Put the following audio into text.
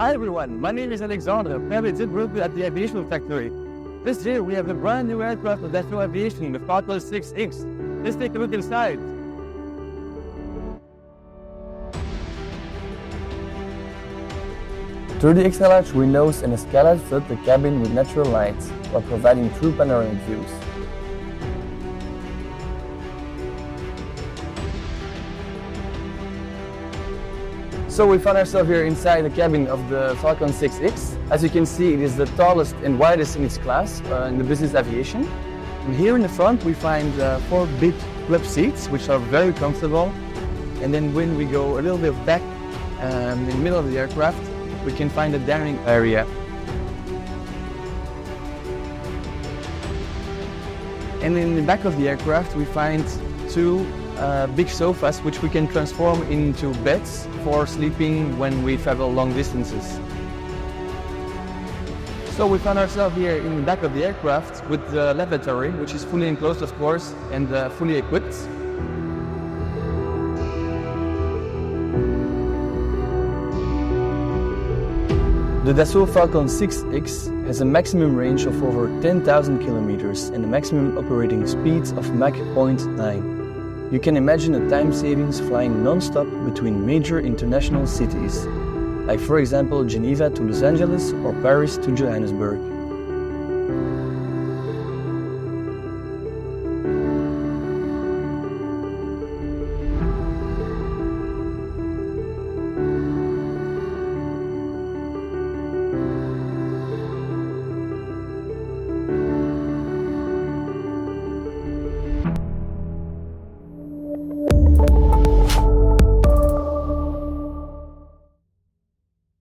Hi everyone, my name is Alexandre, private jet broker at the Aviation Factory. This year we have a brand new aircraft of Dassault Aviation, the Falcon 6X. Let's take a look inside. Through the extra large windows and a skylight flood the cabin with natural light, while providing true panoramic views. So we found ourselves here inside the cabin of the Falcon 6X. As you can see, it is the tallest and widest in its class in the business aviation. And here in the front we find 4 big club seats, which are very comfortable. And then when we go a little bit back in the middle of the aircraft, we can find a dining area. And in the back of the aircraft we find 2 big sofas which we can transform into beds for sleeping when we travel long distances. So we found ourselves here in the back of the aircraft with the lavatory, which is fully enclosed of course and fully equipped. The Dassault Falcon 6X has a maximum range of over 10,000 kilometers and a maximum operating speed of Mach 0.9. You can imagine a time savings flying non-stop between major international cities, like for example Geneva to Los Angelos or Paris to Johannesburg.